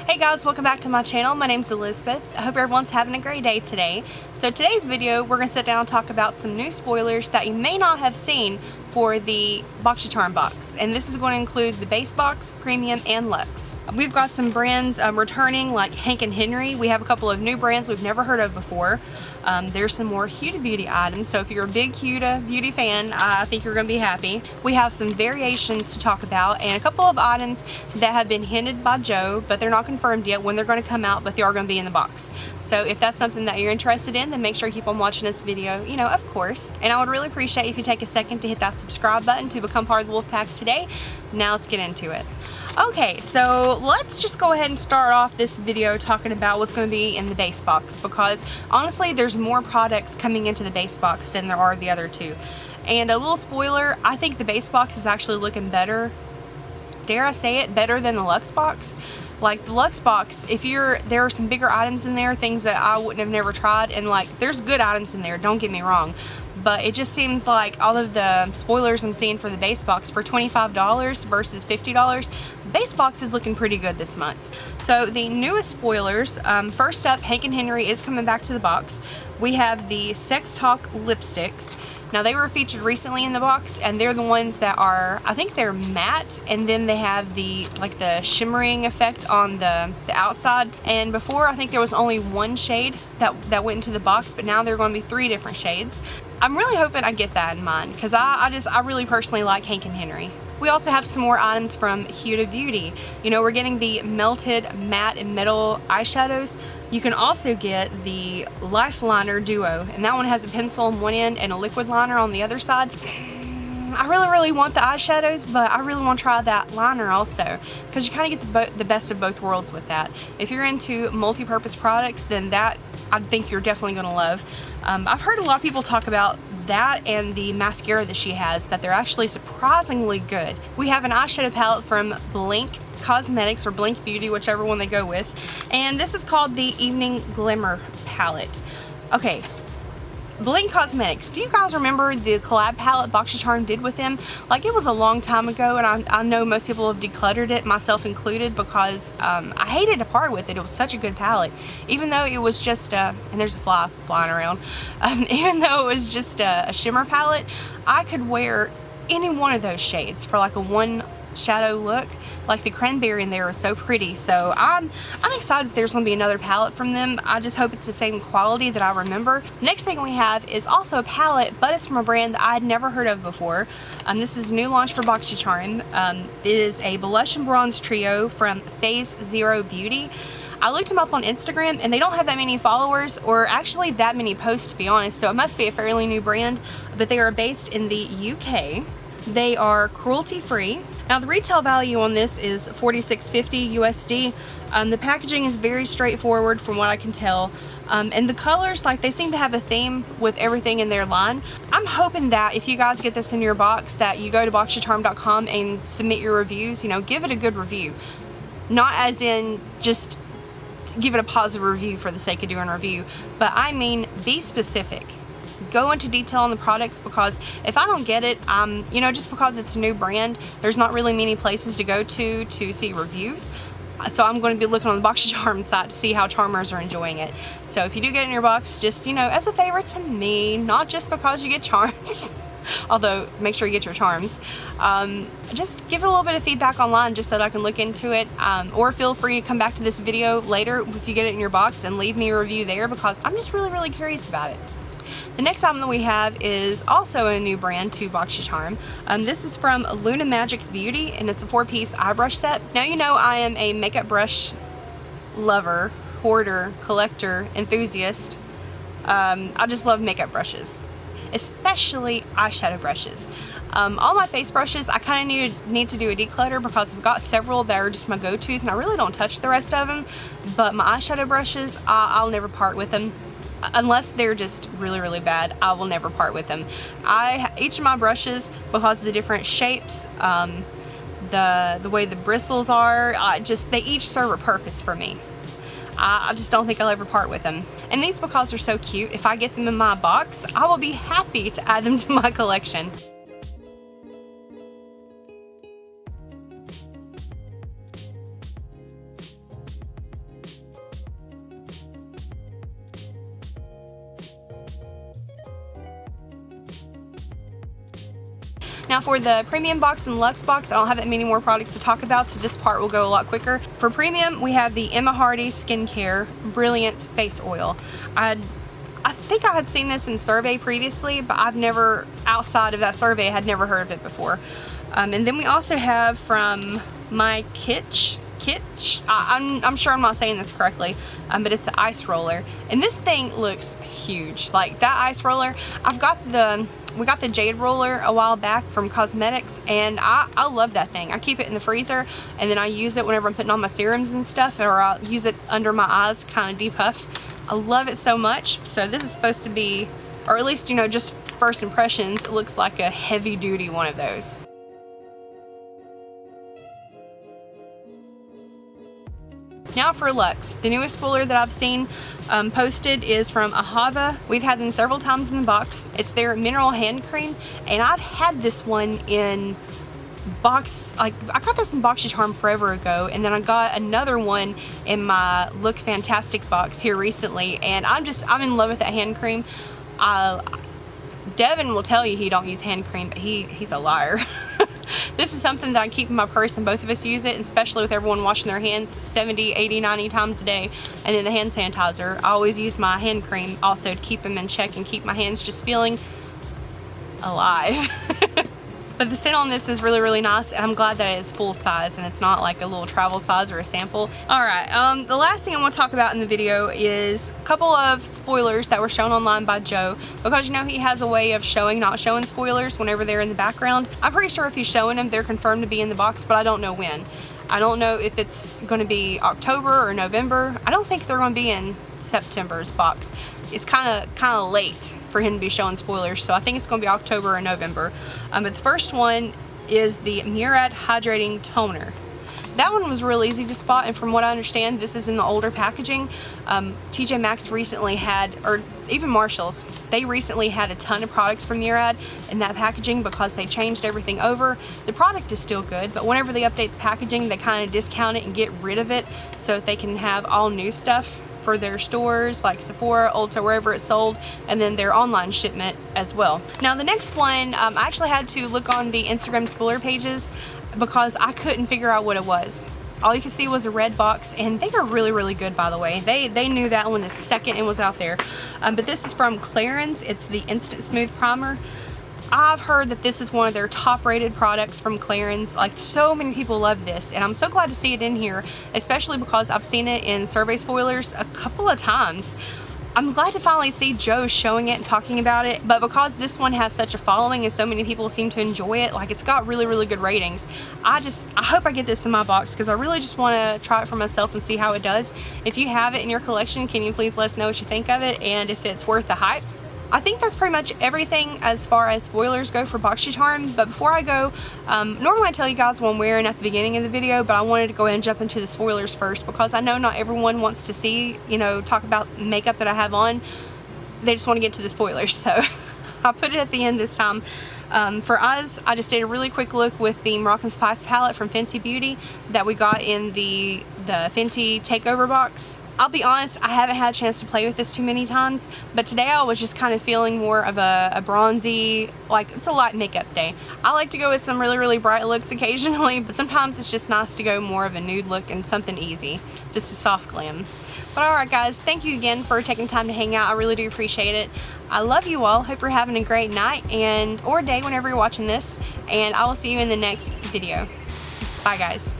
Hey guys, welcome back to my channel. My name's Elizabeth. I hope everyone's having a great day today. So today's video, we're going to sit down and talk about some new spoilers that you may not have seen for the Boxycharm box. And this is going to include the base box, premium, and luxe. We've got some brands returning like Hank and Henry. We have a couple of new brands we've never heard of before. There's some more Huda Beauty items. So if you're a big Huda Beauty fan, I think you're going to be happy. We have some variations to talk about and a couple of items that have been hinted by Joe, but they're not confirmed yet when they're going to come out, but they are going to be in the box. So if that's something that you're interested in, then make sure you keep on watching this video, you know, of course. And I would really appreciate if you take a second to hit that subscribe button to become part of the Wolfpack today. Now let's get into it. Okay, so let's just go ahead and start off this video talking about what's going to be in the base box, because honestly there's more products coming into the base box than there are the other two. And a little spoiler, I think the base box is actually looking better, dare I say it, better than the luxe box. Like the luxe box, there are some bigger items in there, things that I wouldn't have never tried, and like there's good items in there, don't get me wrong, but it just seems like all of the spoilers I'm seeing for the base box for $25 versus $50, the base box is looking pretty good this month. So the newest spoilers, first up, Hank and Henry is coming back to the box. We have the Sex Talk lipsticks. Now they were featured recently in the box, and they're the ones that are, I think they're matte, and then they have the shimmering effect on the outside. And before, I think there was only one shade that went into the box, but now there are going to be 3 different shades. I'm really hoping I get that in mind, because I really personally like Hank and Henry. We also have some more items from Huda Beauty. You know, we're getting the melted matte and metal eyeshadows. You can also get the Life Liner Duo, and that one has a pencil on one end and a liquid liner on the other side. I really want the eyeshadows, but I really want to try that liner also, because you kind of get the best of both worlds with that. If you're into multi-purpose products, then that I think you're definitely going to love. I've heard a lot of people talk about that and the mascara that she has, that they're actually surprisingly good. We have an eyeshadow palette from Blink Cosmetics, or Blink Beauty, whichever one they go with, and this is called the Evening Glimmer palette. Okay, Blink Cosmetics, do you guys remember the collab palette Boxycharm did with them? Like, it was a long time ago, and I know most people have decluttered it, myself included, because I hated to part with it. It was such a good palette, even though it was just and there's a fly flying around, even though it was just a shimmer palette, I could wear any one of those shades for like a one shadow look. Like the cranberry in there is so pretty, so I'm excited that there's going to be another palette from them. I just hope it's the same quality that I remember. Next thing we have is also a palette, but it's from a brand that I had never heard of before. This is a new launch for Boxycharm. It is a blush and bronze trio from Phase Zero Beauty. I looked them up on Instagram, and they don't have that many followers, or actually that many posts, to be honest, so it must be a fairly new brand, but they are based in the UK. They are cruelty-free. Now the retail value on this is $46.50 USD. The packaging is very straightforward from what I can tell. And the colors, like, they seem to have a theme with everything in their line. I'm hoping that if you guys get this in your box, that you go to boxycharm.com and submit your reviews. You know, give it a good review. Not as in just give it a positive review for the sake of doing a review, but I mean be specific. Go into detail on the products, because if I don't get it, you know, just because it's a new brand, there's not really many places to go to see reviews. So I'm going to be looking on the Boxycharm site to see how Charmers are enjoying it. So if you do get it in your box, just, you know, as a favor to me, not just because you get charms, although make sure you get your charms, just give it a little bit of feedback online just so that I can look into it, or feel free to come back to this video later if you get it in your box and leave me a review there, because I'm just really curious about it. The next item that we have is also a new brand to Boxycharm. This is from Luna Magic Beauty, and it's a 4-piece eye brush set. Now, you know I am a makeup brush lover, hoarder, collector, enthusiast. I just love makeup brushes, especially eyeshadow brushes. All my face brushes, I kind of need to do a declutter, because I've got several that are just my go-tos, and I really don't touch the rest of them. But my eyeshadow brushes, I'll never part with them. Unless they're just really bad, I will never part with them. Each of my brushes, because of the different shapes, the way the bristles are, they each serve a purpose for me. I just don't think I'll ever part with them. And these, because they're so cute, if I get them in my box, I will be happy to add them to my collection. Now for the Premium box and Luxe box, I don't have that many more products to talk about, so this part will go a lot quicker. For Premium, we have the Emma Hardy Skincare Brilliance Face Oil. I think I had seen this in survey previously, but I've never, outside of that survey, I had never heard of it before. And then we also have from My Kitsch, I'm sure I'm not saying this correctly, but it's an ice roller, and this thing looks huge. Like that ice roller, we got the jade roller a while back from cosmetics, and I love that thing. I keep it in the freezer, and then I use it whenever I'm putting on my serums and stuff, or I'll use it under my eyes to kind of depuff. I love it so much. So this is supposed to be, or at least, you know, just first impressions, it looks like a heavy duty one of those. Now for Luxe, the newest spoiler that I've seen posted is from Ahava. We've had them several times in the box. It's their mineral hand cream, and I've had this one in box, like I got this in Boxycharm forever ago, and then I got another one in my Look Fantastic box here recently, and I'm in love with that hand cream. Devin will tell you he don't use hand cream, but he's a liar. This is something that I keep in my purse, and both of us use it, especially with everyone washing their hands 70, 80, 90 times a day. And then the hand sanitizer, I always use my hand cream also to keep them in check and keep my hands just feeling alive. But the scent on this is really, really nice, and I'm glad that it is full size and it's not like a little travel size or a sample. Alright, the last thing I want to talk about in the video is a couple of spoilers that were shown online by Joe, because you know he has a way of not showing spoilers whenever they're in the background. I'm pretty sure if he's showing them, they're confirmed to be in the box, but I don't know when. I don't know if it's going to be October or November. I don't think they're going to be in September's box. It's kind of late for him to be showing spoilers, so I think it's going to be October or November. But the first one is the Murad Hydrating Toner. That one was real easy to spot, and from what I understand, this is in the older packaging. TJ Maxx recently had, or even Marshalls, they recently had a ton of products from Murad in that packaging because they changed everything over. The product is still good, but whenever they update the packaging, they kind of discount it and get rid of it so that they can have all new stuff for their stores like Sephora, Ulta, wherever it's sold, and then their online shipment as well. Now the next one, I actually had to look on the Instagram spoiler pages because I couldn't figure out what it was. All you could see was a red box, and they are really, really good, by the way. They knew that one the second it was out there. But this is from Clarins. It's the Instant Smooth Primer. I've heard that this is one of their top rated products from Clarins. Like, so many people love this, and I'm so glad to see it in here, especially because I've seen it in survey spoilers a couple of times. I'm glad to finally see Joe showing it and talking about it, but because this one has such a following and so many people seem to enjoy it, like it's got really, really good ratings. I hope I get this in my box because I really just want to try it for myself and see how it does. If you have it in your collection, can you please let us know what you think of it and if it's worth the hype? I think that's pretty much everything as far as spoilers go for Boxycharm, but before I go, normally I tell you guys what I'm wearing at the beginning of the video, but I wanted to go ahead and jump into the spoilers first because I know not everyone wants to see, you know, talk about makeup that I have on. They just want to get to the spoilers, so I'll put it at the end this time. For us, I just did a really quick look with the Moroccan Spice palette from Fenty Beauty that we got in the Fenty Takeover box. I'll be honest, I haven't had a chance to play with this too many times, but today I was just kind of feeling more of a bronzy, like it's a light makeup day. I like to go with some really, really bright looks occasionally, but sometimes it's just nice to go more of a nude look and something easy, just a soft glam. But alright guys, thank you again for taking time to hang out. I really do appreciate it. I love you all. Hope you're having a great night or day whenever you're watching this, and I will see you in the next video. Bye guys.